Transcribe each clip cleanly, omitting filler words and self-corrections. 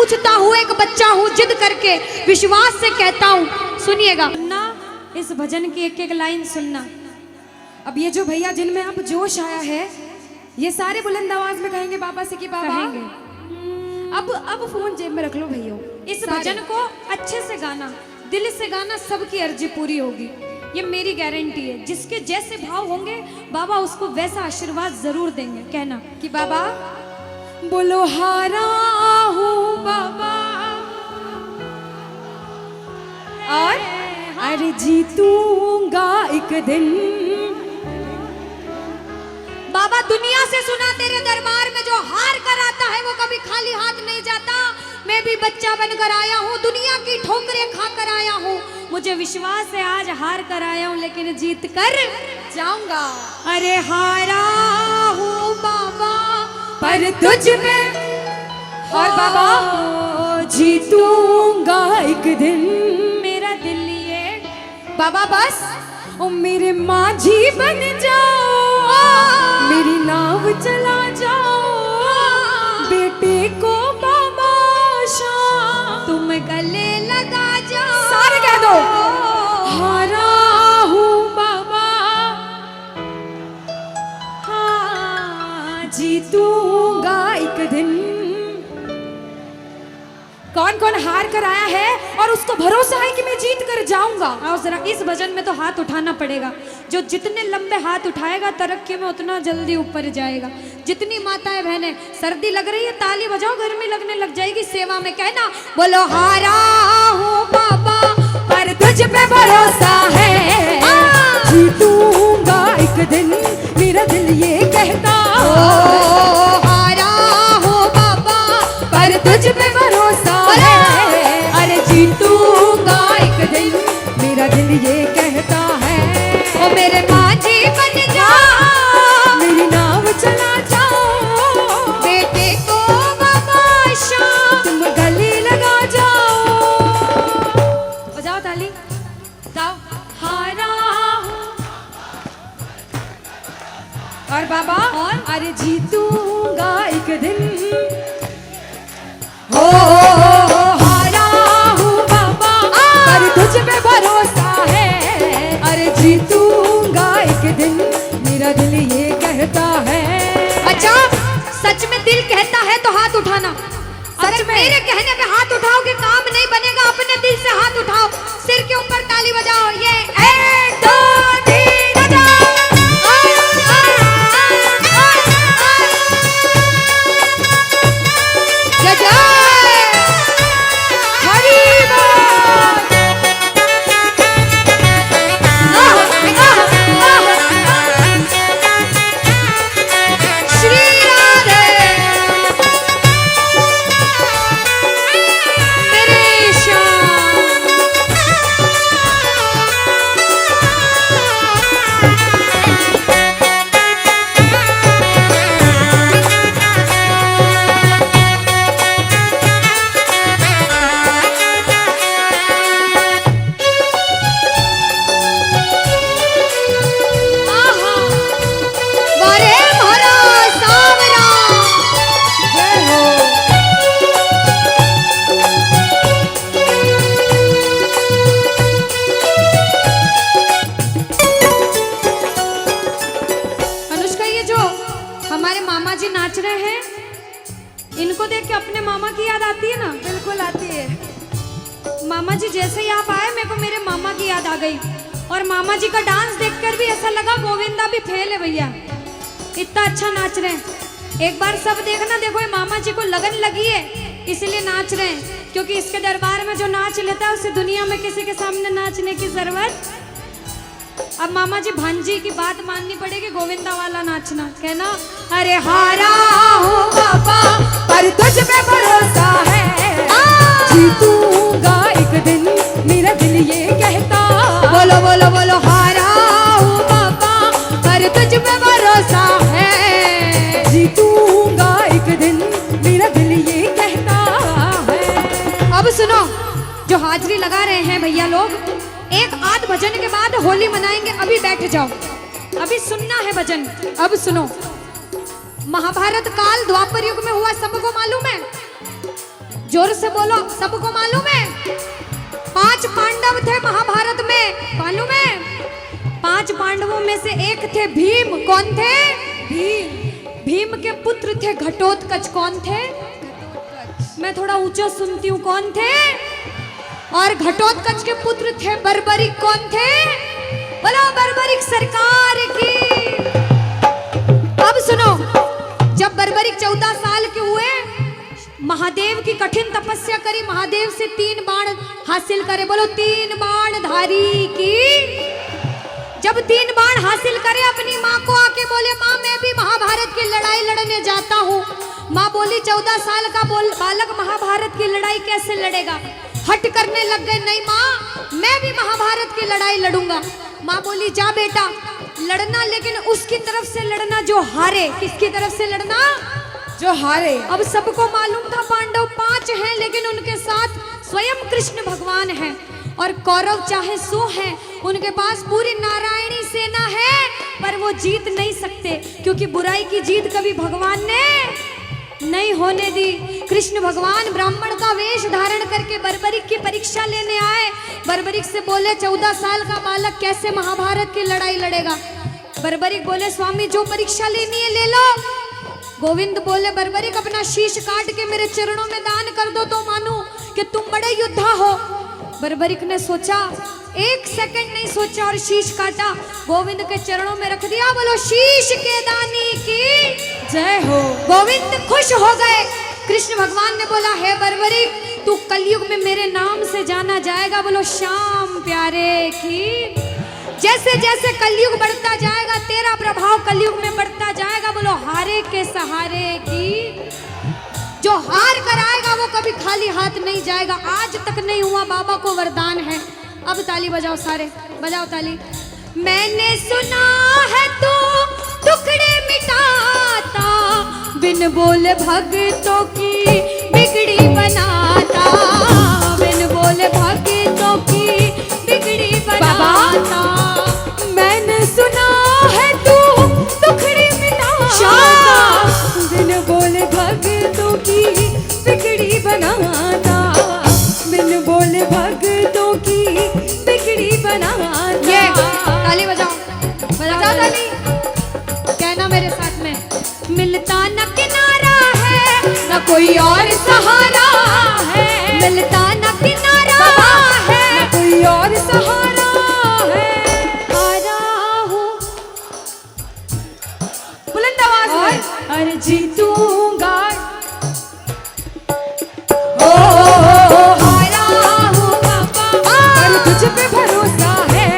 पूछता हूँ, एक बच्चा हूँ, जिद करके विश्वास से कहता हूँ। सुनिएगा ना, इस भजन की एक एक लाइन सुनना। अब ये जो भैया जिनमें अब जोश आया है, ये सारे बुलंद आवाज में कहेंगे बाबा से कि बाबा अब फोन जेब में रख लो भैया। इस भजन को अच्छे से गाना, दिल से गाना, सबकी अर्जी पूरी होगी, ये मेरी गारंटी है। जिसके जैसे भाव होंगे बाबा उसको वैसा आशीर्वाद जरूर देंगे। कहना कि बाबा बोलो हारा हूँ बाबा और अरे जीतूंगा एक दिन। बाबा दुनिया से सुना तेरे दरबार में जो हार कर आता है वो कभी खाली हाथ नहीं जाता। मैं भी बच्चा बनकर आया हूँ, दुनिया की ठोकरें खाकर आया हूँ। मुझे विश्वास है आज हार कर आया हूँ लेकिन जीत कर जाऊंगा। अरे हारा हूँ बाबा पर तुझ में, और बाबा जीतूंगा एक दिन। मेरा दिल ये बाबा बस ओ मेरे माझी बन जाओ, मेरी नाव चला जाओ, बेटे को बाबा शाम तुम गले लगा जाओ। सारे कह दो हारा हूँ बाबा, हाँ जीतूंगा एक दिन। कौन कौन हार कर आया है और उसको भरोसा है कि मैं जीत कर जाऊंगा? और जरा इस भजन में तो हाथ उठाना पड़ेगा। जो जितने लंबे हाथ उठाएगा तरक्की में उतना जल्दी ऊपर जाएगा। जितनी माताएं बहनें, सर्दी लग रही है ताली बजाओ, गर्मी लगने लग जाएगी सेवा में। कहना बोलो हारा हूँ बाबा पर तुझ पे भरोसा है, जीतूंगा एक दिन, मेरा दिल ये कहता। हारा हूँ बाबा पर तुझ पे भरोसा है, अरे जीतूंगा एक दिन, मेरा दिल ये कहता है। ओ मेरे माझी बन जाओ, मेरी नाव चला जाओ, बेटे को बाबा शाम तुम गले लगा जाओ। बजाओ ताली, जाओ हारा और बाबा और अरे जीतूंगा एक दिन। हो हारा हूँ बाबा पर तुझ पे भरोसा है, अरे जीतूंगा एक दिन, मेरा दिल ये कहता है। अच्छा सच में दिल कहता है तो हाथ उठाना। सच में मेरे कहने पे हाथ उठाओगे काम नहीं बनेगा, अपने दिल से हाथ उठाओ, सिर के ऊपर ताली बजाओ। ये 1 2 3 बजाओ। इनको देख के अपने मामा की याद आती है ना? बिल्कुल आती है। मामा जी जैसे ही आप आए मेरे को मेरे मामा की याद आ गई, और मामा जी का डांस देखकर भी ऐसा लगा गोविंदा भी फेल है भैया, इतना अच्छा नाच रहे हैं। एक बार सब देखना, देखो ये मामा जी को लगन लगी है इसलिए नाच रहे हैं, क्योंकि इसके दरबार में जो नाच लेता है उसे दुनिया में किसी के सामने नाचने की जरूरत। अब मामा जी भांजी की बात माननी पड़ेगी, गोविंदा वाला नाचना। कहना अरे हारा हूँ बाबा पर तुझ पे भरोसा है, जीतूंगा एक दिन, मेरा दिल ये कहता। बोलो बोलो बोलो हारा हूँ बाबा पर तुझ पे भरोसा है, जीतूंगा एक दिन, मेरा दिल ये कहता है। अब सुनो, जो हाजिरी लगा रहे हैं भैया लोग, एक आध भजन के बाद होली मनाएंगे, अभी बैठ जाओ, अभी सुनना है भजन। अब सुनो, महाभारत काल द्वापर युग में हुआ, सबको मालूम है। जोर से बोलो, सबको मालूम है 5 पांडव थे महाभारत में, मालूम है? 5 पांडवों में से एक थे भीम। कौन थे? भीम। भीम के पुत्र थे घटोत्कच। कौन थे? मैं थोड़ा ऊंचा सुनती हूँ, कौन थे? और घटोत्कच के पुत्र थे बर्बरिक। कौन थे? बोलो बर्बरिक सरकार की। अब सुनो, जब बर्बरिक 14 साल के हुए, महादेव की कठिन तपस्या करी, महादेव से 3 बाण हासिल करे। बोलो 3 बाण धारी की। जब 3 बाण हासिल करे, अपनी माँ को आके बोले, माँ मैं भी महाभारत की लड़ाई लड़ने जाता हूँ। माँ बोली 14 साल का बालक महाभारत की लड़ाई कैसे लड़ेगा? हट करने लग गए, नहीं माँ मैं भी महाभारत की लड़ाई लड़ूंगा। माँ बोली जा बेटा लड़ना, लेकिन उसकी तरफ से लड़ना जो हारे। किसकी तरफ से लड़ना? जो हारे। अब सबको मालूम था पांडव 5 हैं, लेकिन उनके साथ स्वयं कृष्ण भगवान हैं। और कौरव चाहे 100 हैं, उनके पास पूरी नारायणी सेना है, पर वो जीत नहीं सकते, क्योंकि बुराई की जीत कभी भगवान ने नहीं होने दी। कृष्ण भगवान ब्राह्मण का वेश धारण करके बर्बरिक की परीक्षा लेने आए। बर्बरिक से बोले 14 साल का बालक कैसे महाभारत की लड़ाई लड़ेगा? बर्बरिक बोले स्वामी जो परीक्षा लेनी है ले लो। गोविंद बोले बर्बरिक अपना शीश काट के मेरे चरणों में दान कर दो तो मानूं कि तुम बड़े योद्धा हो। बर्बरिक ने सोचा, 1 सेकंड नहीं सोचा और शीश काटा, गोविंद के चरणों में रख दिया। बोलो शीश के दानी की जय हो। गोविंद खुश हो गए। कृष्ण भगवान ने बोला हे बर्बरिक तू कलयुग में मेरे नाम से जाना जाएगा। बोलो श्याम प्यारे की। जैसे जैसे कलयुग बढ़ता जाएगा तेरा प्रभाव कलयुग में बढ़ता जाएगा। बोलो हारे के सहारे की। जो हार कर आएगा वो कभी खाली हाथ नहीं जाएगा। आज तक नहीं हुआ, बाबा को वरदान है। अब ताली बजाओ, सारे बजाओ ताली। मैंने सुना है तू टुकड़े मिटाता, बिन बोले भक्तों की बिगड़ी बनाता, बिन बोले भक्तों की बिगड़ी बनाता। मैंने सुना है तू टुकड़े मिटाता, बिन बोले भक्तों की बिगड़ी बनाता, बिन बोले भक्तों की बिगड़ी बनाता। ये ताली बजाओ, बजाओ ताली। कहना मेरे साथ में, मिलता न किनारा है न कोई और सहारा है, मिलता न किनारा है न कोई और सहारा है। हारा हूँ बुलंद आवाज में, अरे जीतूंगा। तुझ पे भरोसा है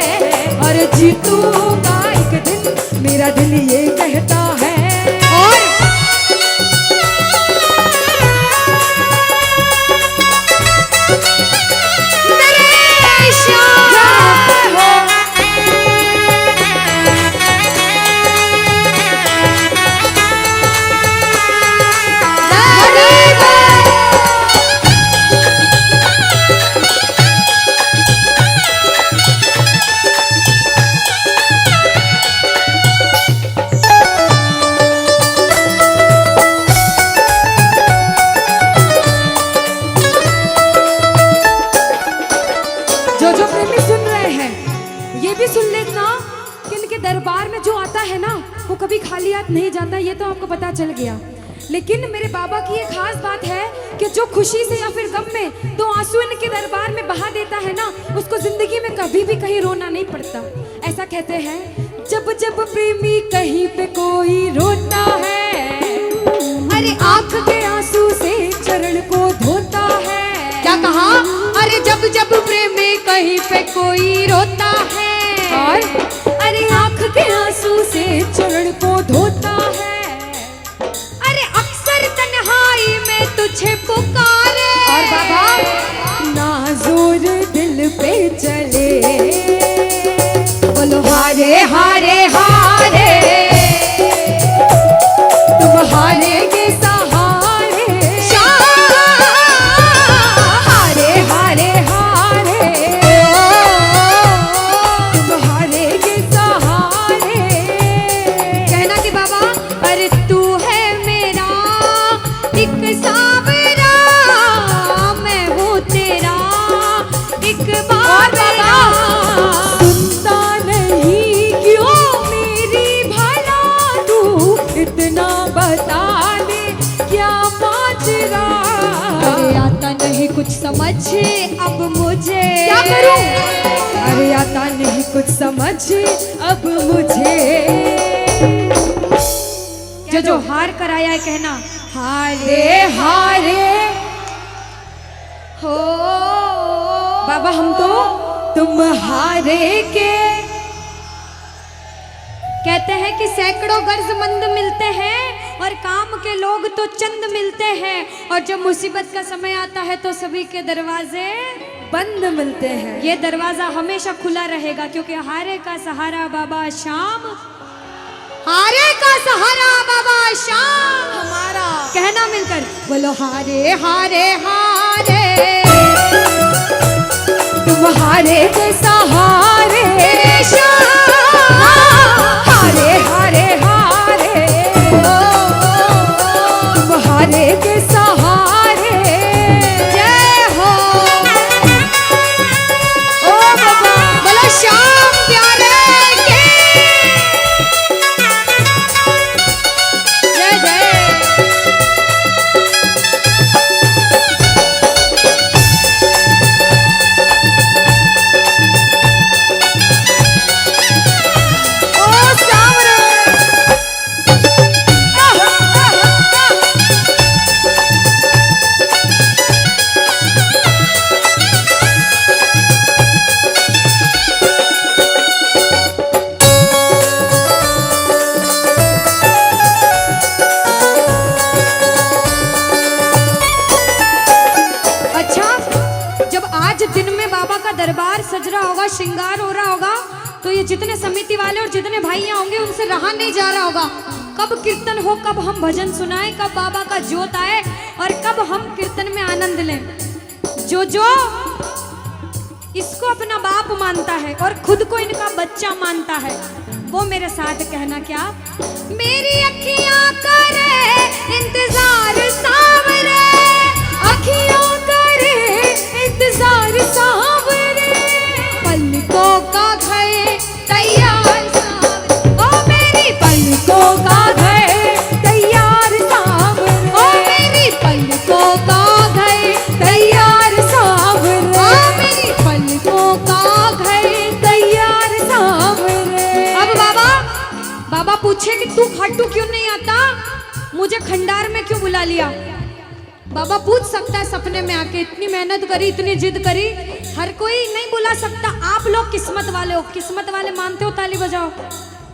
और जीतूंगा एक दिन, मेरा दिल ये कहता है। और मेरे श्याम हो कभी खाली हाथ नहीं जाता, ये तो आपको पता चल गया। लेकिन मेरे बाबा की एक खास बात है कि जो खुशी से या फिर गम में दो आंसू इनके दरबार में बहा देता है ना, उसको जिंदगी में कभी भी कहीं रोना नहीं पड़ता। ऐसा कहते हैं, जब जब प्रेमी कहीं पे कोई रोता है, अरे आंख के आंसू से चरण को धोता है। क्या कहा? अरे जब जब प्रेमी कहीं पे कोई रोता है, और अरे आंख के आंसू से चरण को धोता है। अरे अक्सर तन्हाई में तुझे पुकारे, और बाबा नाज़ुर दिल पे चले। बोलो हारे हारे हारे, तुम हारेगे सहारे। हारे हारे हारे, तुम हारेगे सहारे। कहना कि बाबा अरे तू है मेरा एक सावरा, कुछ समझ अब मुझे। क्या करूं? अरे आता नहीं कुछ समझ अब मुझे। जो हार कर आया है कहना हारे हारे हो बाबा हम तो तुम हारे के। कहते हैं कि सैकड़ों गर्जमंद मिलते हैं और काम के लोग तो चंद मिलते हैं, और जब मुसीबत का समय आता है तो सभी के दरवाजे बंद मिलते हैं। ये दरवाजा हमेशा खुला रहेगा, क्योंकि हारे का सहारा बाबा शाम, हारे का सहारा बाबा शाम हमारा। कहना मिलकर बोलो हारे हारे हारे, तुम हारे के सहारे शाम, हारे हारे हारे, तुम हारे के सहारे। जय हो ओ बाबा बोलो शाम प्यारे के जय जय। ओ सावरे अच्छा, जब आज दिन में बाबा का दरबार सज रहा होगा, श्रृंगार हो रहा होगा, तो ये जितने समिति वाले और जितने भाइयां होंगे उनसे रहा नहीं जा रहा होगा। कब कीर्तन हो, कब हम भजन सुनाएं, कब बाबा का जोत आए और कब हम कीर्तन में आनंद लें। जो इसको अपना बाप मानता है और खुद को इनका बच्चा मानता है, वो मेरे साथ कहना क्या। मेरी अखियां करे इंतजार सावरे, अखियों करे इंतजार सावरे, पलकों का घर तैयार सावरे, ओ मेरी पलकों का घर तैयार सावरे, ओ मेरी पलकों का घर तैयार सावरे, ओ मेरी पलकों का घर। तैयार सावरे। अब बाबा पूछे कि तू खाटू क्यों नहीं आता, मुझे खंडार में क्यों बुला लिया। बाबा पूछ सकता है सपने में आके, इतनी मेहनत करी, इतनी जिद करी, हर कोई नहीं बुला सकता। आप लोग किस्मत वाले हो, किस्मत वाले मानते हो, ताली बजाओ।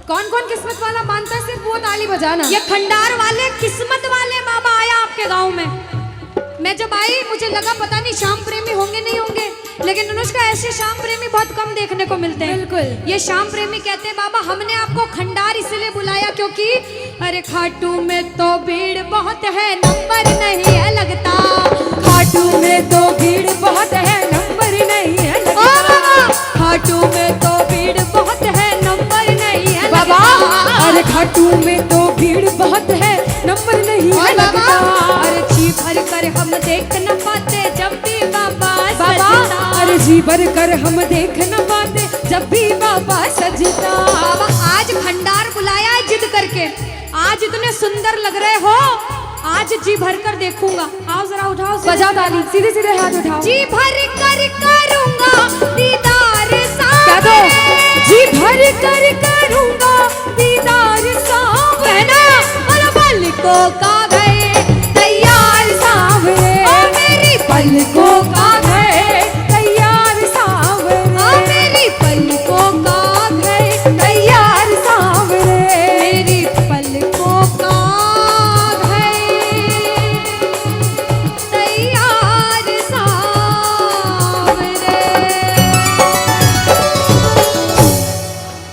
कौन कौन किस्मत वाला मानता है, सिर्फ वो ताली बजाना। ये खंडार वाले किस्मत वाले बाबा आया आपके गांव में। मैं जब आई मुझे लगा पता नहीं श्याम प्रेमी होंगे नहीं होंगे, लेकिन अनुष्का ऐसे श्याम प्रेमी बहुत कम देखने को मिलते हैं। बिल्कुल। ये श्याम प्रेमी कहते हैं बाबा हमने आपको खंडार इसलिए बुलाया क्योंकि अरे खाटू में तो भीड़ बहुत है, नंबर नहीं है लगता। खाटू में तो भीड़ बहुत है, नंबर नहीं है ओ लगता। बाबा खाटू में तो भीड़ बहुत है, नंबर नहीं है बाबा लगता। अरे खाटू में तो भीड़ बहुत है, नंबर नहीं है और बाबा लगता। अरे जी भर कर हम देख न पाते जब भी बाबा बाबा सजता। अरे जी भर कर हम देख न पाते जब भी बाबा सजता। बाबा आज खंडार बुलाया है जिद करके, आज इतने सुंदर लग रहे हो, आज जी भर कर देखूंगा। आओ जरा उठाओ, बजाओ ताली, सीधे सीधे हाथ उठाओ। जी भर कर करूंगा दीदार क्या दो? जी भर कर करूंगा दीदार सावरे, कहना और पलकों का घर तैयार सावरे, ओ मेरी पलकों का घर तैयार सावरे, ओ मेरी पलकों का घर तैयार सावरे, मेरी पलकों का घर तैयार सावरे।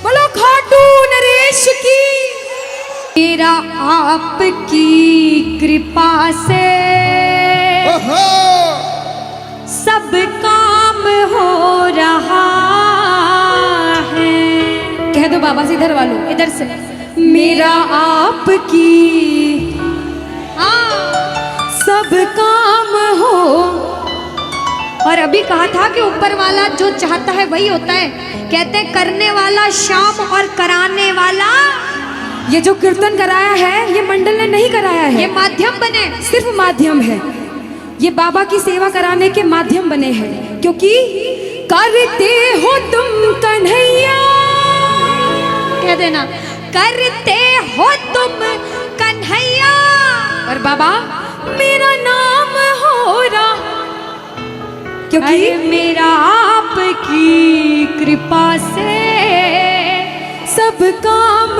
बोलो खाटू नरेश की। मेरा आपकी कृपा से सब काम हो रहा है। कह दो बाबा से, इधर वालों, इधर से मेरा आपकी हाँ। सब काम हो। और अभी कहा था कि ऊपर वाला जो चाहता है वही होता है। कहते हैं करने वाला श्याम और कराने वाला, ये जो कीर्तन कराया है ये मंडल ने नहीं कराया है, ये माध्यम बने। सिर्फ माध्यम है। ये बाबा की सेवा कराने के माध्यम बने हैं, क्योंकि करते हो तुम कन्हैया, कह देना करते हो तुम कन्हैया, और बाबा मेरा नाम हो रहा, क्योंकि मेरा आपकी कृपा से सब काम,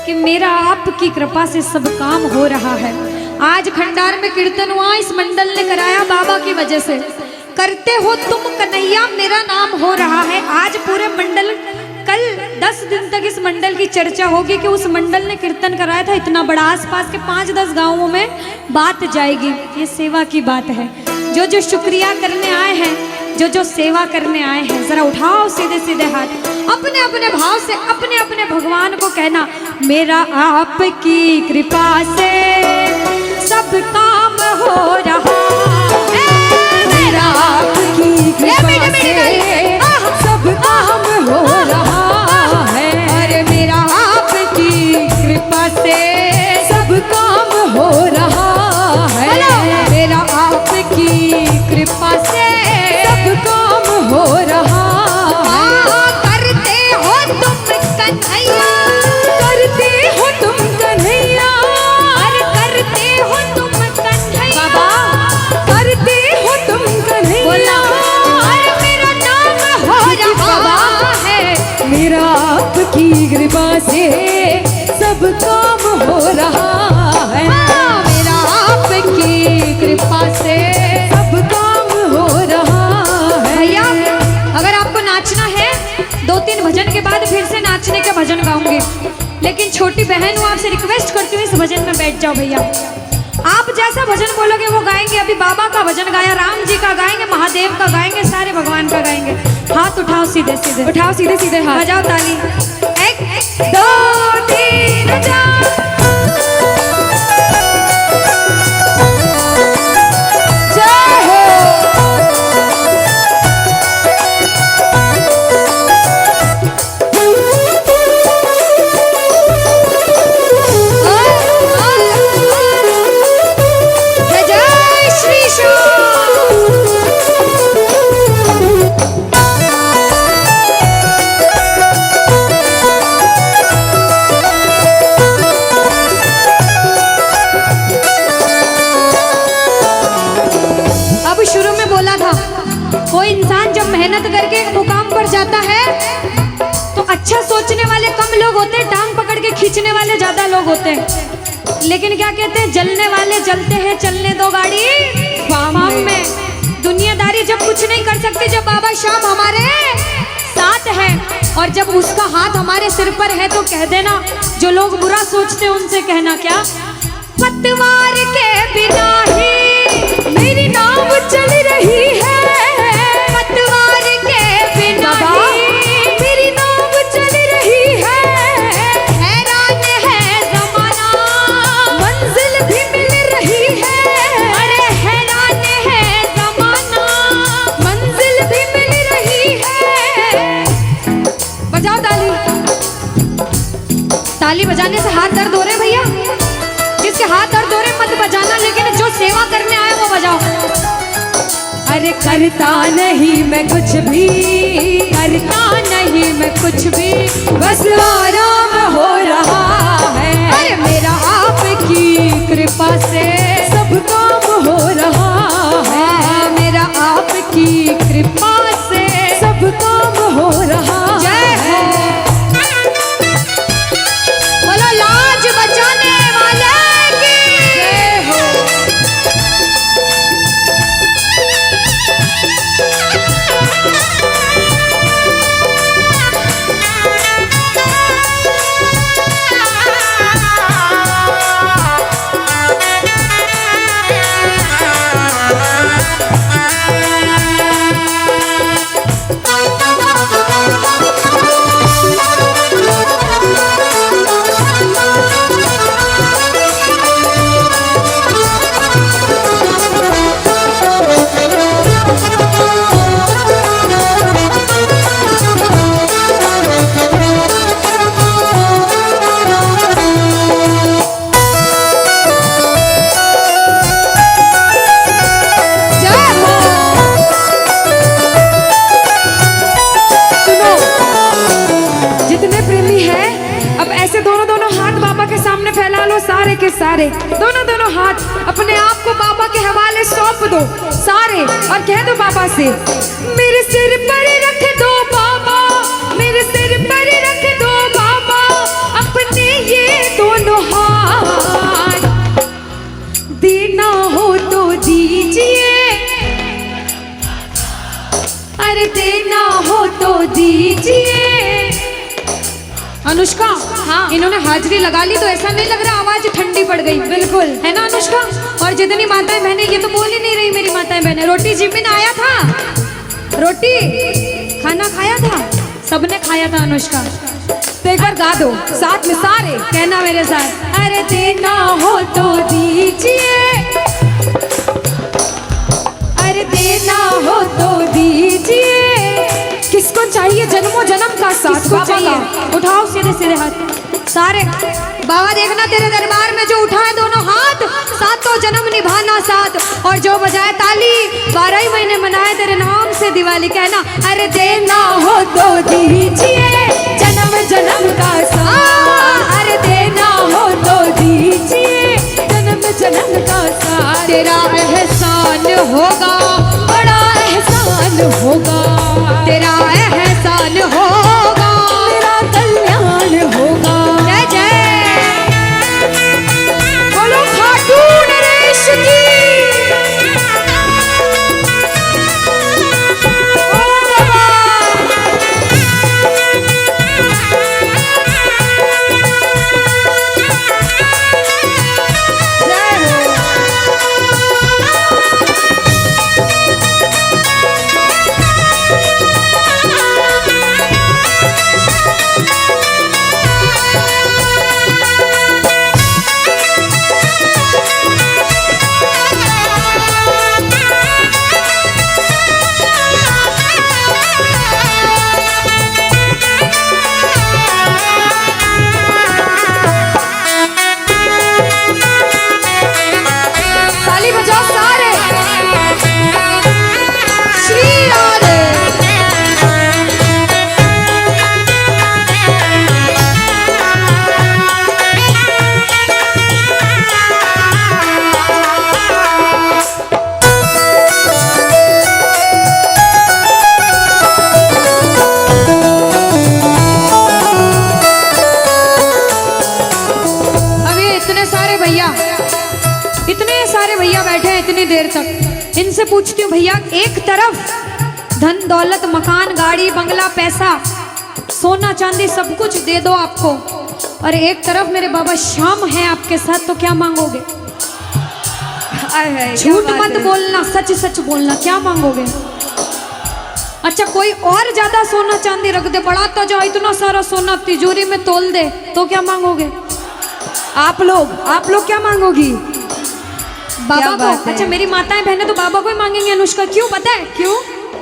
कि मेरा आपकी कृपा से सब काम हो रहा है। आज खंडार में कीर्तन हुआ, इस मंडल ने कराया बाबा की वजह से। करते हो तुम कन्हैया, मेरा नाम हो रहा है। आज पूरे मंडल, कल 10 दिन तक इस मंडल की चर्चा होगी कि उस मंडल ने कीर्तन कराया था इतना बड़ा, आसपास के 5-10 गांवों में बात जाएगी। ये सेवा की बात है। जो जो शुक्रिया करने आए हैं, जो जो सेवा करने आए हैं, जरा उठाओ सीधे सीधे हाथ, अपने अपने भाव से अपने अपने भगवान को कहना, मेरा आपकी कृपा से सब काम हो रहा है, मेरा आपकी कृपा से सब काम हो रहा है, अरे मेरा आपकी कृपा से सब काम हो रहा है, मेरा आपकी कृपा से सब काम हो रहा है। करते हो तुम कन्हैया, करते हो तुम कन्हैया, अरे करते हो तुम कन्हैया, बाबा करते हो तुम कन्हैया, बोला अरे मेरा नाम हो रहा है, मेरा आपकी कृपा से सब काम हो रहा है, मेरा आपकी कृपा से सब काम हो रहा है। भैया अगर आपको नाचना है 2-3 भजन के बाद फिर से नाचने के भजन गाऊंगी, लेकिन छोटी बहन हूँ, आपसे रिक्वेस्ट करती हूँ इस भजन में बैठ जाओ भैया। आप जैसा भजन बोलोगे वो गाएंगे। अभी बाबा का भजन गाया, राम जी का गाएंगे, महादेव का गाएंगे, सारे भगवान का गाएंगे। हाथ उठाओ सीधे सीधे, उठाओ सीधे सीधे हाथ, बजाओ ताली, 1 2 3 4 जय हो। जय श्री अब शुरू में बोला था, कोई इंसान जब मेहनत करके एक मुकाम पर जाता है तो अच्छा सोचने वाले कम लोग होते हैं, टांग पकड़ के खींचने वाले ज्यादा लोग होते हैं। लेकिन क्या कहते हैं, जलने वाले जलते हैं, चलने दो गाड़ी फार्म में। दुनियादारी जब कुछ नहीं कर सकती, जब बाबा श्याम हमारे साथ है और जब उसका हाथ हमारे सिर पर है, तो कह देना जो लोग बुरा सोचते हैं उनसे कहना क्या, पतवार के बिना ही मेरी नाव चल रही है, पतवार के बिना ही मेरी नाव चल रही है, हैरान है जमाना, मंजिल भी मिल रही है, अरे हैरान है जमाना, मंजिल भी मिल रही है। बजाओ ताली, ताली बजाने से हाथ दर्द हो रहे भैया, जिसके हाथ दर्द हो रहे मत बजाना, लेकिन जो सेवा करने आए वो बजाओ। अरे करता नहीं मैं कुछ भी, करता नहीं मैं कुछ भी, बस आराम हो रहा है, अरे मेरा आपकी कृपा से सब काम हो रहा है, मेरा आपकी कृपा से सब काम हो रहा जय हो। बोलो लाज बचाने वाले की जय हो। सारे, दोनों दोनों हाथ अपने आप को बाबा के हवाले सौंप दो सारे, और कह दो बाबा से, मेरे सिर पर रख दो बाबा, मेरे सिर पर रख दो बाबा अपने ये दोनों हाथ, देना हो तो दीजिए, अरे देना हो तो दीजिए। अनुष्का, हाँ, इन्होंने हाजिरी लगा ली तो ऐसा नहीं लग रहा आवाज ठंडी पड़ गई? बिल्कुल, है ना अनुष्का? और जितनी माताएं बहनें, ये तो बोल ही नहीं रही मेरी माताएं बहनें। रोटी जिमिन आया था, रोटी खाना खाया था, सबने खाया था अनुष्का। तो एक बार गा दो साथ में सारे, कहना मेरे साथ, अरे देना हो तो दीजिए, अरे देना हो तो दीजिए। किसको चाहिए जन्मों जन्म का साथ? किसको चाहिए? उठाओ सीधे सीधे हाथ सारे। बाबा देखना तेरे दरबार में जो उठाए दोनों हाथ, सातों जन्म निभाना साथ, और जो बजाए ताली 12 ही महीने मनाए तेरे नाम से दिवाली। कहना, अरे देना हो तो दीजिए जन्म जन्म का साथ, अरे देना हो तो दीजिए जन्म जन्म का साथ। तेरा एहसान होगा, बड़ा एहसान होगा, तेरा एहसान होगा, तेरा कल्याण होगा। जय जय बोलो खाटू नरेश की। ओ बाबा, देर तक इनसे पूछती हूँ, भैया एक तरफ धन दौलत मकान गाड़ी बंगला पैसा सोना चांदी सब कुछ दे दो आपको, और एक तरफ मेरे बाबा श्याम है आपके साथ, तो क्या मांगोगे? झूठ मत बोलना, सच सच बोलना, क्या मांगोगे? अच्छा कोई और ज्यादा सोना चांदी रख दे, बढ़ाता जाओ इतना सारा सोना तिजोरी में तोल दे, तो क्या मांगोगे? आप लोग क्या मांगोगी? बाबा को। अच्छा मेरी माताएं बहनें तो बाबा को ही मांगेंगे अनुष्का, क्यों पता है? क्यों?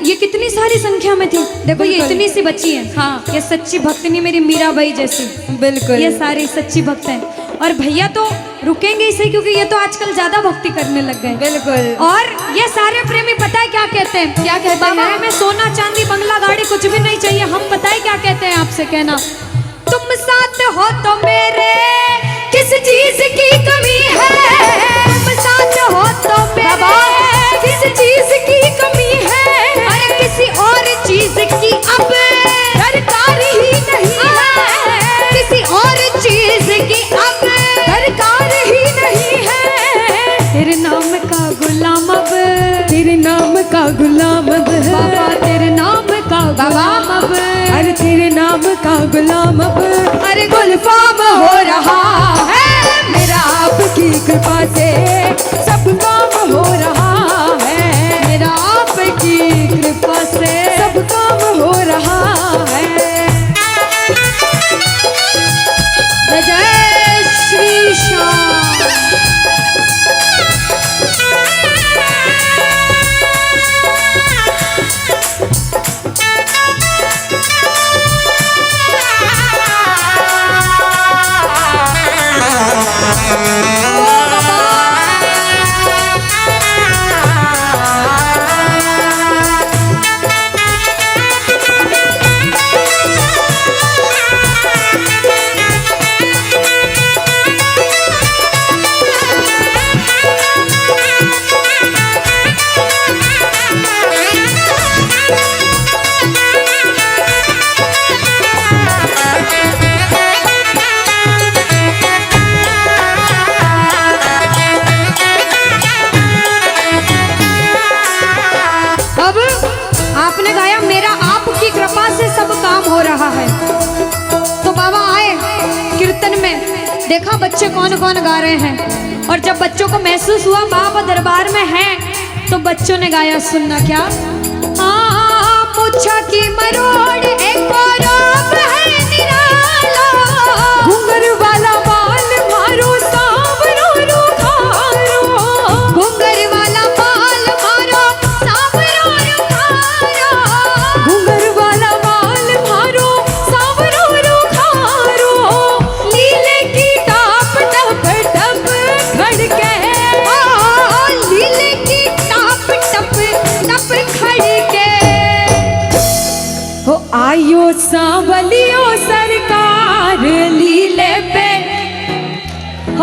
ये कितनी सारी संख्या में थी, देखो ये इतनी सी बच्ची है, हाँ ये सच्ची भक्तनी मेरी मीराबाई जैसी, बिल्कुल ये सारी सच्ची भक्त हैं। और भैया तो रुकेंगे ही सही, क्योंकि ये तो आजकल ज्यादा भक्ति करने लग गए। बिल्कुल। और ये सारे प्रेमी पता है क्या कहते हैं? क्या कहते हैं? बाबा हमें सोना चांदी बंगला गाड़ी कुछ भी नहीं चाहिए, हम पता है क्या कहते हैं आपसे? कहना, तुम साथ हो तो मेरे किस चीज की कमी है, तुम साथ हो तो मेरे किस चीज की कमी है, अरे किसी और चीज की अब दरकार ही नहीं है, किसी और चीज की अब दरकार ही नहीं है। तेरे नाम का गुलाम अब, तेरे नाम का गुलाम अब बाबा, तेरे नाम का गुलाम अब, अरे तेरे नाम का गुलाम अब, अरे गुलफाम हो रहा है मेरा आपकी कृपा से, सब काम हो रहा है मेरा आपकी कृपा से, सब काम हो रहा है। जय श्री श्याम। देखा बच्चे कौन कौन गा रहे हैं, और जब बच्चों को महसूस हुआ बाबा दरबार में हैं, तो बच्चों ने गाया, सुनना क्या। पूछा कि मरोड़ एक और है निराला, घुंगर वाला बाल मारो सांवरो रुखारो, घुंगर वाला बाल मारो सांवरो रुखारो, घुंगर वाला बाल मारो सांवरो रुखारो, लीले की टाप टप टप खड़के, लीले की टाप टप टप खड़के, हो आयो सांवलियो सरकार लीले पे,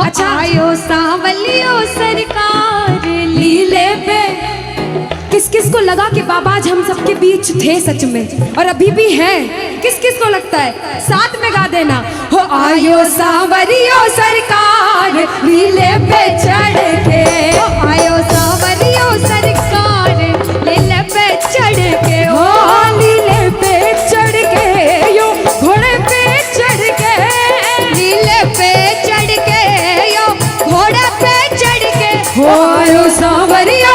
अच्छा आयो सांवलियो सरकार लीले पे। किस किस को लगा कि बाबा आज हम सबके बीच थे सच में, और अभी भी हैं? किस किस को लगता है? साथ में गा देना, हो आयो सांवलियो सरकार लीले पे चढ़ के, हो आयो सांवलियो सरकार लीले पे चढ़ के, हो लीले पे चढ़ के, यो घोड़े पे चढ़ के, लीले पे चढ़ के, यो घोड़े पे चढ़ के, हो आयो सांवरियो,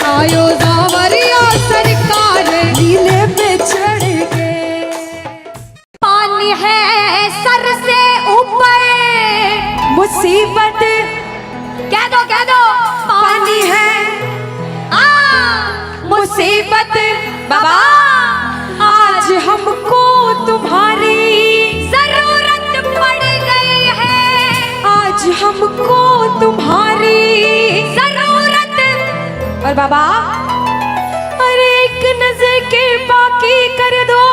आयो सांवरियो सरकार लीले पे चढ़ के। पानी है सर से ऊपर मुसीबत, कह दो पानी है मुसीबत, बाबा आज हमको तुम्हारी जरूरत पड़ गई है, आज हमको तुम्हारी जरूरत, और बाबा अरे एक नजर के बाकी कर दो,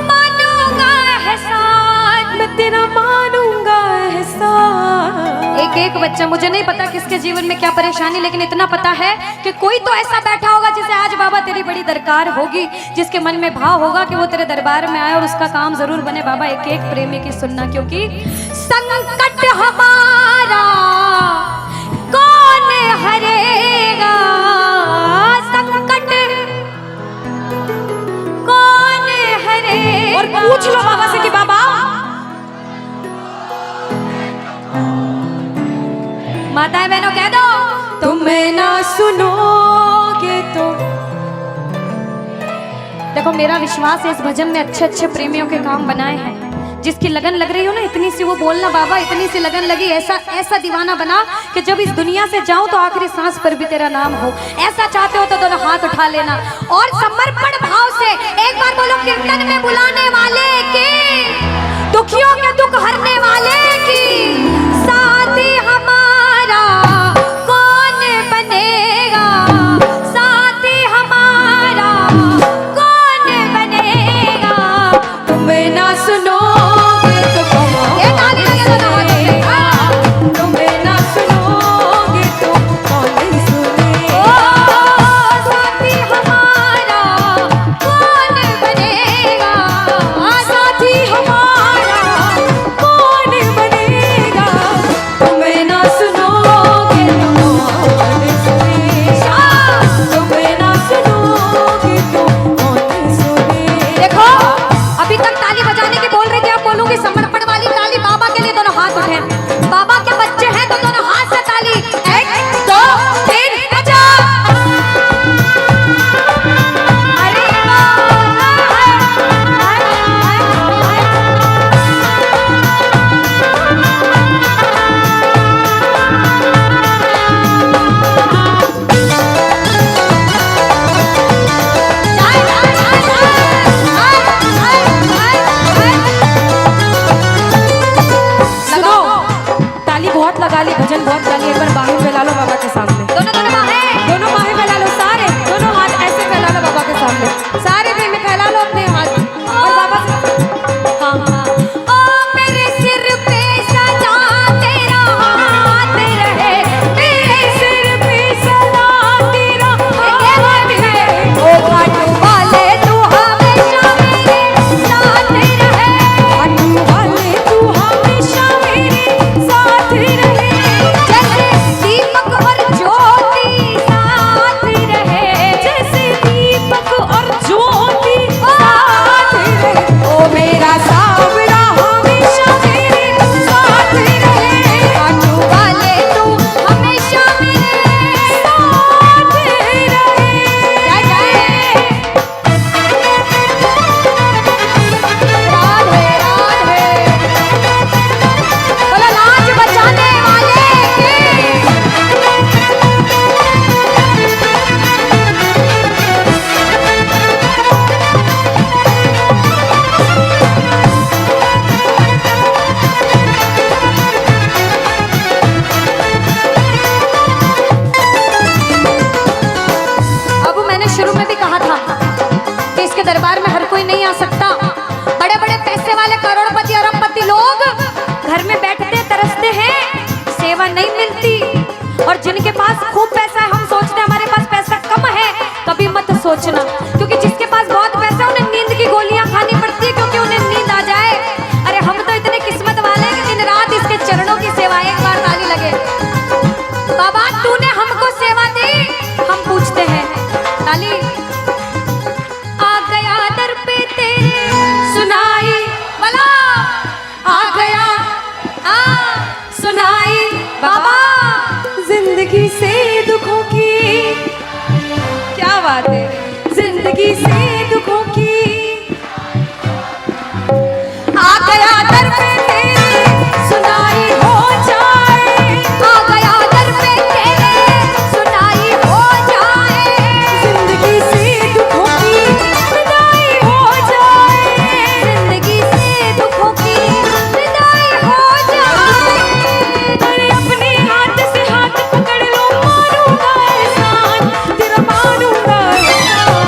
मानूंगा एहसान, मैं तेरा मानूंगा एहसान। एक एक बच्चा, मुझे नहीं पता किसके जीवन में क्या परेशानी, लेकिन इतना पता है कि कोई तो ऐसा बैठा होगा जिसे आज बाबा तेरी बड़ी दरकार होगी, जिसके मन में भाव होगा कि वो तेरे दरबार में आए और उसका काम जरूर बने। बाबा एक एक प्रेमी की सुनना, क्योंकि संकट हमारा कौन हरेगा, संकट कौन हरेगा, और पूछ लो बाबा से कि बाबा माताएं बहनों कह दो, तुम्हें ना सुनोगे तो। देखो मेरा विश्वास है इस भजन में अच्छे अच्छे प्रेमियों के काम बनाए हैं। जिसकी लगन लग रही हो ना, इतनी सी वो बोलना बाबा, इतनी सी लगन लगी, ऐसा ऐसा दीवाना बना कि जब इस दुनिया से जाऊं तो आखिरी सांस पर भी तेरा नाम हो। ऐसा चाहते हो तो दोनों हाथ उठा लेना और समर्पण भाव से एक बार बोलो, कीर्तन में बुलाने वाले की, दुखियों के दुख हरने वाले की, साथी हमारा कौन बनेगा, साथी हमारा कौन बनेगा, तुम्हें ना सुनोगे तो कौन, ये ताली लगे तो तुम्हें ना सुनोगे तो कौन सुनेगा, साथी हमारा कौन बनेगा, साथी हमारा कौन बनेगा, तुम्हें ना सुनोगे तो कौन सुनेगा, तुम्हें ना सुनोगे तो कौन सुनेगा। देखो अभी तक ताली बजाने की बोल रही थी, अब बोलूंगी समर्पण वाली ताली। बाबा के लिए दोनों हाथ उठे, बाबा के बच्चे हैं तो दोनों हाथ से ताली, 1 2 3 बजा। अरे सुनो, ताली बहुत लगा ली, भजन बहुत गा ली, एक बार बाहें फैला लो बाबा के सामने, दोनों बाहें फैला लो, सारे दोनों हाथ ऐसे फैला लो बाबा के सामने, सारे प्रेमी फैला लो अपने हाथ और बाबा से, हाँ हाँ, ओ मेरे सिर पे सदा तेरा हाथ रहे, मेरे सिर पे सदा तेरा हाथ रहे, ओ घाटू वाले तू हमेशा मेरे साथ रहे, घाटू वाले तू हमेशा मेरे साथ रहे, जैसे दीपक और ज्योति सेवा नहीं मिलती। और जिनके पास खूब पैसा है, हम सोचते हैं हमारे पास पैसा कम है, कभी मत सोचना, क्योंकि जिसके पास बहुत पैसा उन्हें नींद की गोलियां खानी पड़ती है, क्योंकि उन्हें नींद आ जाए। अरे हम तो इतने किस्मत वाले हैं कि दिन रात इसके चरणों की सेवा, एक बार ताली लगे। बाबा तूने हमको सेवा दी, हम पूछते हैं ताली। आ गया दर पे तेरे सुनाई वाला, आ गया सुनाई बाबा जिंदगी से दुखों की, क्या बात है, जिंदगी से दुखों की। आ गया दर पे तेरे सुनाई हो जाए, आ गया दर पे तेरे सुनाई हो जाए, जिंदगी से दुखों की विदाई हो जाए, जिंदगी से दुखों की विदाई हो जाए। अरे अपने हाथ से हाथ पकड़ लो, मारूंगा एहसान तेरा, मारूंगा एहसान।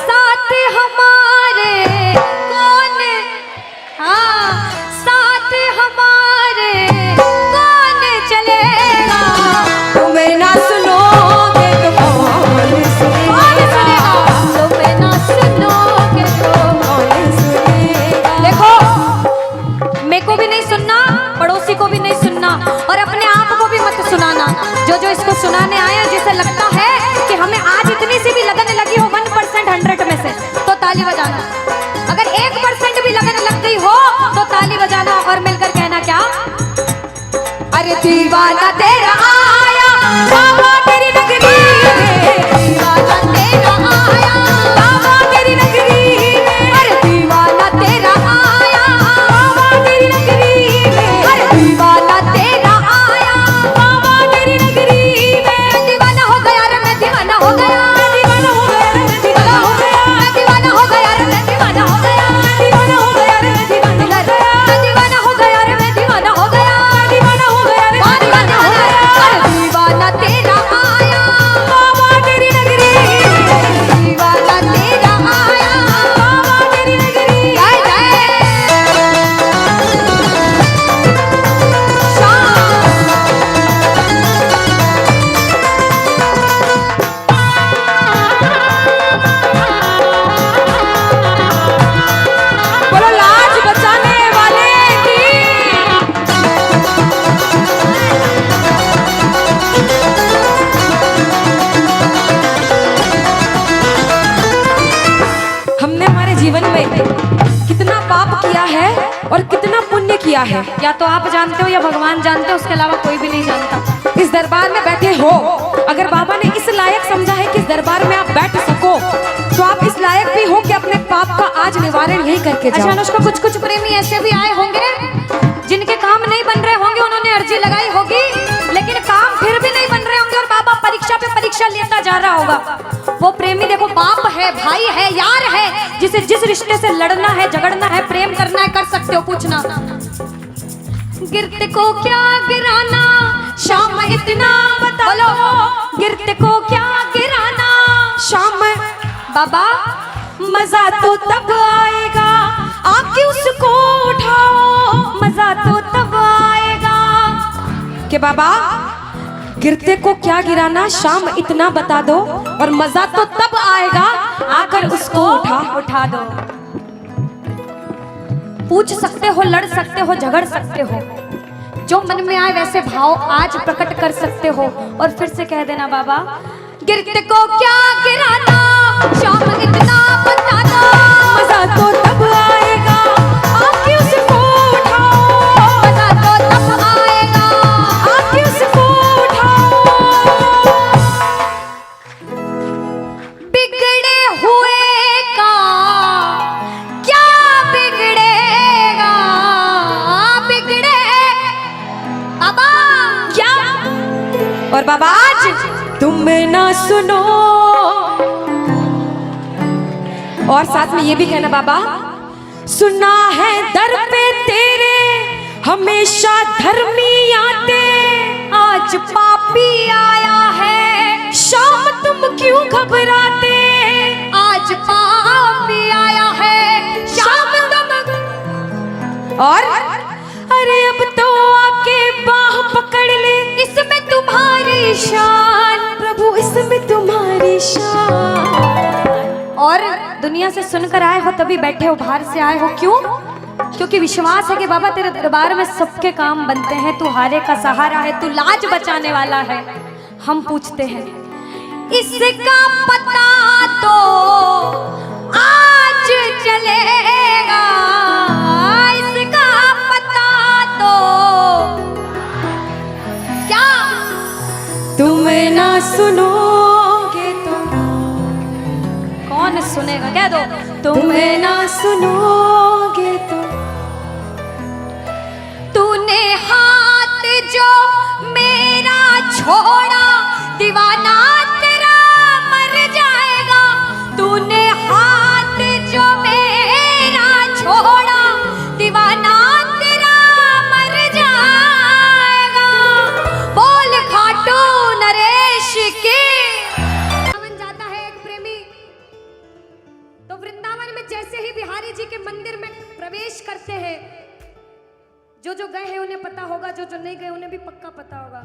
साथ हमारे कौन, हाँ साथ हमारे कौन चलेगा, तुम्हें ना सुनोगे तो कौन सुनेगा, तुम्हें ना सुनोगे तो कौन सुनेगा। देखो मेरे को भी नहीं सुनना, पड़ोसी को भी नहीं सुनना, और अपने आप को भी मत सुनाना। जो इसको सुनाने आए हैं, जिसे लगता है कि हमें आज इतनी सी भी लगन लगी हो 1% 100 में से, तो ताली बजाना। अगर 1% भी लगन लग गई हो तो ताली बजाना और मिलकर कहना क्या, अरे दीवाना तेरा आया बाबा तेरी नगरी में, दीवाना तेरा आया बाबा तेरी नगरी में, अरे दीवाना तेरा आया बाबा तेरी नगरी में, अरे दीवाना तेरा आया बाबा तेरी नगरी में। दीवाना हो गया रे मैं, दीवाना हो गया, दीवाना हो गया रे मैं, दीवाना हो गया, दीवाना हो गया रे मैं, दीवाना हो गया, दीवाना हो गया रे मैं, दीवाना हो गया, दीवाना हो गया रे मैं, दीवाना हो गया, दीवाना हो गया रे मैं, दीवाना हो गया। अरे दीवाना तेरा आया बाबा तेरी नगरी में, दीवाना तेरा आया बाबा तेरी नगरी। जय जय बोलो लाज बचाने वाले की। हमने हमारे जीवन में कितना पाप किया है और कितना पुण्य किया है, या तो आप जानते हो या भगवान जानते हो, उसके अलावा कोई भी नहीं जानता। इस दरबार में बैठे हो, अगर बाबा ने इस लायक समझा है कि इस दरबार में आप बैठ सको, तो आप इस लायक भी हो कि अपने पाप का आज निवारण यही करके जाओ। अच्छा अनुष्का, कुछ प्रेमी ऐसे भी आए होंगे जिनके काम नहीं बन रहे होंगे, उन्होंने अर्जी लगाई होगी, लेकिन काम फिर भी नहीं बन रहे होंगे, और बाबा परीक्षा पे परीक्षा लेता जा रहा होगा। वो प्रेमी देखो, बाप है, भाई है, यार है, जिसे जिस रिश्ते से लड़ना है, झगड़ना है, प्रेम करना है, कर सकते हो। पूछना गिरते को क्या गिराना, शाम इतना बता लो, गिरते को क्या गिराना शाम। बाबा मजा तो तब आएगा आके उसको उठाओ, मजा तो तब आएगा कि बाबा गिरते को क्या गिराना, शाम इतना बता दो, और मजा तो तब आएगा आकर उसको उठा दो। पूछ सकते हो, लड़ सकते हो, झगड़ सकते हो, जो मन में आए वैसे भाव आज प्रकट कर सकते हो, और फिर से कह देना बाबा गिरते को क्या गिराना, शाम इतना बता दो, मजा तो तब आएगा आके उसको उठाओ, मजा तो तब आएगा आके उसको उठाओ। बिगड़े हुए का क्या बिगड़ेगा, बिगड़े बाबा क्या, और बाबा आज तुम ना सुनो, और साथ में ये भी कहना बाबा, सुना है दर पे तेरे हमेशा धर्मी आते, आज पापी आया है, शाम तुम क्यों घबराते, आज पापी आया है, शाम तुम, और अरे अब तो आके बाह पकड़ दुनिया से सुनकर आए हो तभी बैठे हो, बाहर से आए हो क्यों? क्योंकि विश्वास है कि बाबा तेरे दरबार में सबके काम बनते हैं, तू हारे का सहारा है, तू लाज बचाने वाला है। हम पूछते हैं इसका पता तो आज चलेगा, इसका पता तो क्या तुम ना सुनोगे तो कौन सुनेगा? कह दो तुम ना सुनोगे तो। तूने हाथ जो मेरा छोड़ा दीवाना तेरा मर जाएगा, तूने हाथ जो मेरा छोड़ा दीवाना तेरा मर जाएगा। बोल खाटू नरेश के। वृंदावन जाता है एक प्रेमी, तो वृंदावन में जैसे ही बिहारी जी के मंदिर में प्रवेश करते हैं, जो गए हैं उन्हें पता होगा, जो नहीं गए उन्हें भी पक्का पता होगा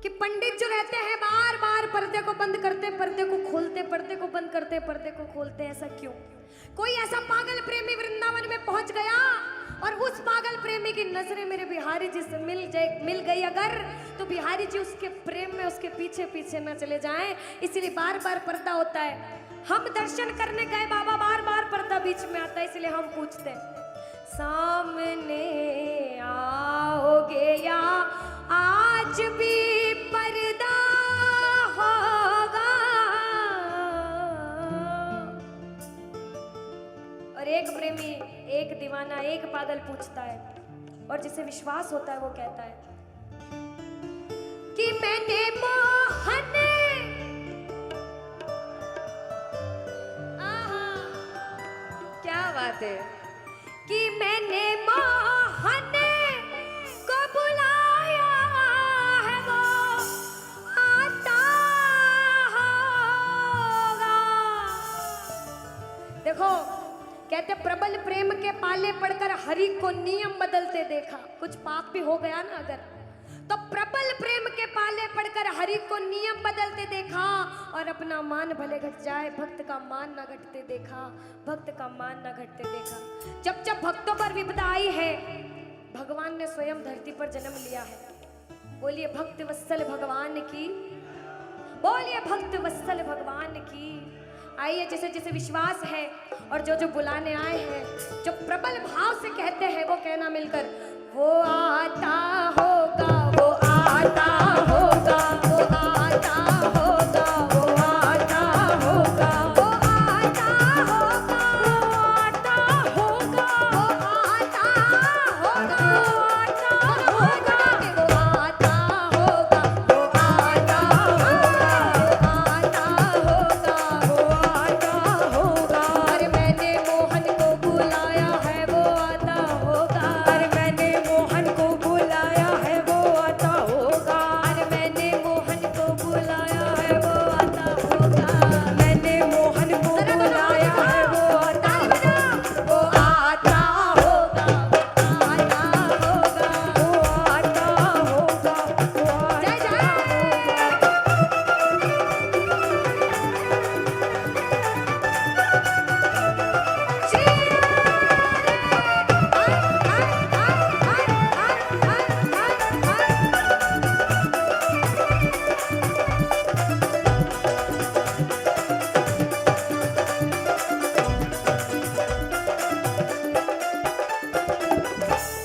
कि पंडित जो रहते हैं बार बार पर्दे को बंद करते, पर्दे को खोलते, पर्दे को बंद करते, पर्दे को खोलते। ऐसा क्यों? कोई ऐसा पागल प्रेमी वृंदावन में पहुंच गया और उस पागल प्रेमी की नजरें मेरे बिहारी जी से मिल गई अगर, तो बिहारी जी उसके प्रेम में उसके पीछे पीछे न चले जाएं, इसलिए बार बार पर्दा होता है। हम दर्शन करने गए बाबा, बार बार पर्दा बीच में आता है, इसलिए हम पूछते हैं सामने आओगे या आज भी पर्दा होगा? और एक प्रेमी, एक दीवाना, एक पागल पूछता है, और जिसे विश्वास होता है वो कहता है कि मैंने मोहन, क्या बात है, कि मैंने मोहन को बुलाया है वो आता होगा। देखो कहते प्रबल प्रेम के पाले पड़कर हरि को नियम बदलते देखा। कुछ पाप भी हो गया ना अगर, तो प्रबल प्रेम के पाले पड़कर हरि को नियम बदलते देखा, और अपना मान भले घट जाए भक्त का मान न घटते देखा, भक्त का मान न घटते देखा। जब जब भक्तों पर विपदा आई है, भगवान ने स्वयं धरती पर जन्म लिया है। बोलिए भक्त वत्सल भगवान की, बोलिए भक्त वत्सल भगवान की। आइए जिसे जिसे विश्वास है और जो बुलाने आए हैं, जो प्रबल भाव से कहते हैं वो कहना मिलकर, वो आता होगा, वो आता होगा, वो आता होगा, वो आता होगा, वो आता होगा, वो आता होगा, वो आता होगा, वो आता होगा, वो आता होगा, वो आता होगा, वो आता होगा। अरे मैंने मोहन को बुलाया है वो आता होगा, अरे मैंने मोहन को बुलाया है वो आता होगा, अरे मैंने मोहन को बुलाया है वो आता होगा, मैंने मोहन को बुलाया है वो आता होगा, वो आता होगा, वो आता होगा, वो आता होगा, वो जय जय।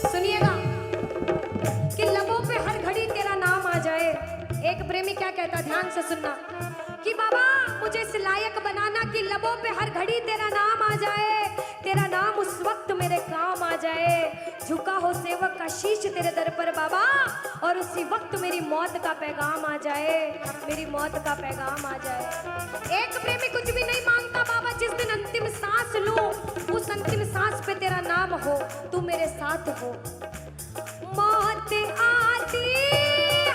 सुनिएगा कि लबों पे हर घड़ी तेरा नाम आ जाए। एक प्रेमी क्या कहता, ध्यान से सुनना, कि बाबा मुझे इस लायक बनाना कि लबों पे हर घड़ी तेरा नाम आ जाए, तेरा नाम उस वक्त मेरे काम आ जाए, झुका हो सेवक का शीश तेरे दर पर बाबा, और उसी वक्त मेरी मौत का पैगाम आ जाए, मेरी मौत का पैगाम आ जाए। एक प्रेमी कुछ भी नहीं मांगता बाबा, जिस दिन अंतिम सांस लूं उस अंतिम सांस पे तेरा नाम हो, तू मेरे साथ हो। मौत आती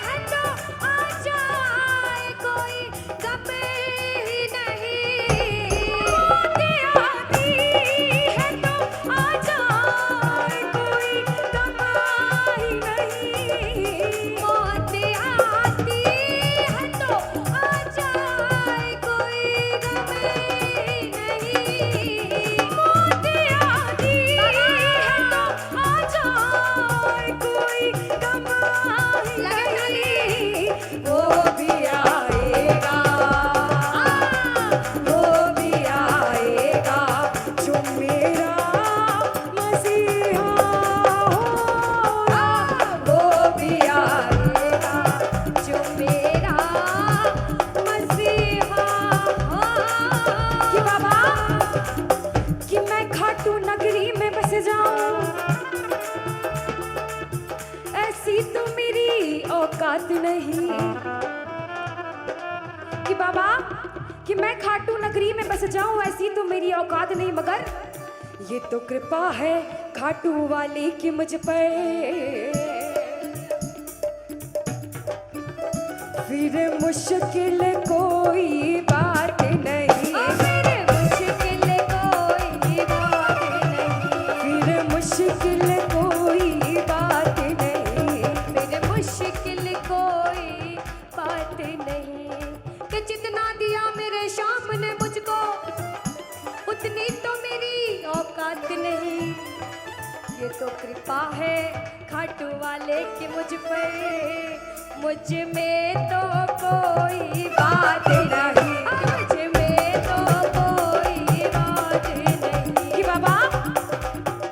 है तो आ जाए, कोई गम ही नहीं, मौत आती है तो आ जाए, कोई गम ही नहीं, मौत आती है तो आ जाए, कोई गम ही नहीं। औकात नहीं कि बाबा कि मैं खाटू नगरी में बस जाऊं, ऐसी तो मेरी औकात नहीं, मगर ये तो कृपा है खाटू वाले की मुझ पर। फिर मुश्किल कोई बात नहीं, फिर मुश्किल कोई बात नहीं, फिर मुश्किल कोई बात नहीं, फिर मुश्किल कोई बात नहीं। कि जितना दिया मेरे शाम ने मुझको, उतनी तो मेरी औकात नहीं। ये तो कृपा है खाटू वाले की मुझ पर, मुझ में तो कोई बात नहीं, मुझ में तो कोई बात नहीं। कि बाबा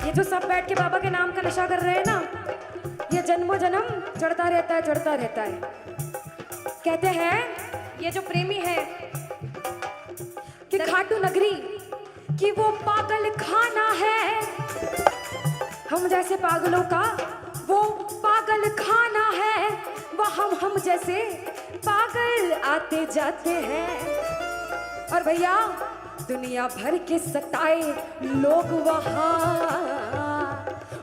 ये जो सब बैठ के बाबा के नाम का नशा कर रहे हैं ना, ये जन्मों जन्म चढ़ता रहता है, चढ़ता रहता है। कहते हैं ये जो प्रेमी है कि खाटू नगरी कि वो पागल खाना है, हम जैसे पागलों का वो पागल खाना है, वह हम जैसे पागल आते जाते हैं। और भैया दुनिया भर के सताए लोग वहाँ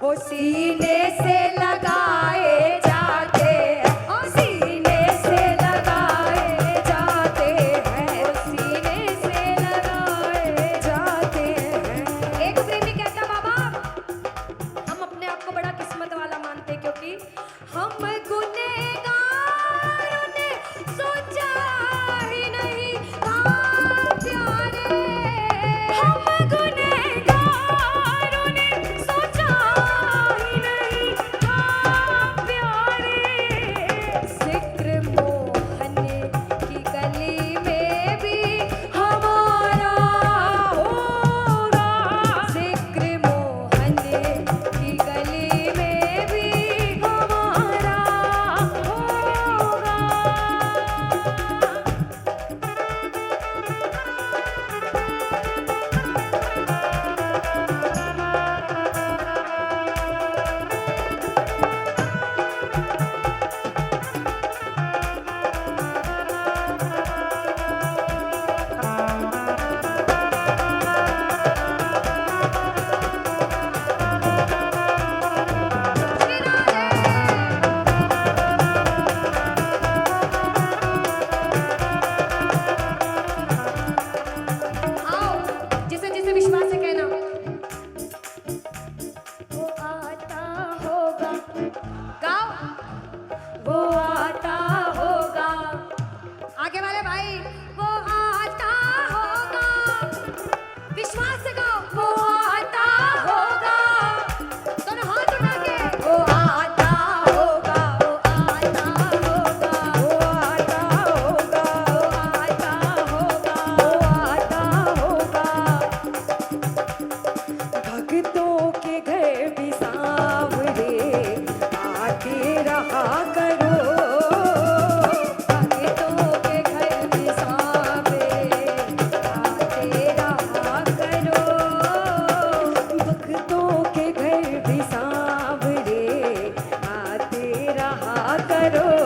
ओ सीने से लगाए जाते हैं, ओ सीने से लगाए जाते हैं, ओ सीने से लगाए जाते हैं। एक प्रेमी कहता बाबा हम अपने आप को बड़ा किस्मत वाला मानते, क्योंकि हम गुनहगारों ने सोचा ही नहीं था प्यारे, हम गुनहगारों ने सोचा ही नहीं था प्यारे। जिक्र मोहन की गली में भी हमारा होगा, जिक्र मोहन की गली में भी हमारा होगा। आओ जिसे जिसे विश्वास है कहना, वो आता होगा, गाओ वो आता होगा, आगे वाले भाई वो आता होगा, विश्वास से गाओ वो आता होगा, दोनों हाथ उठा के वो आता होगा, वो आता होगा, वो आता होगा, वो आता होगा, वो आता होगा। भक्तों के घर भी सांवरे आते रहा करो, भक्तों के घर भी सांवरे आते रहा करो, भक्तों के घर भी सांवरे आते रहा करो।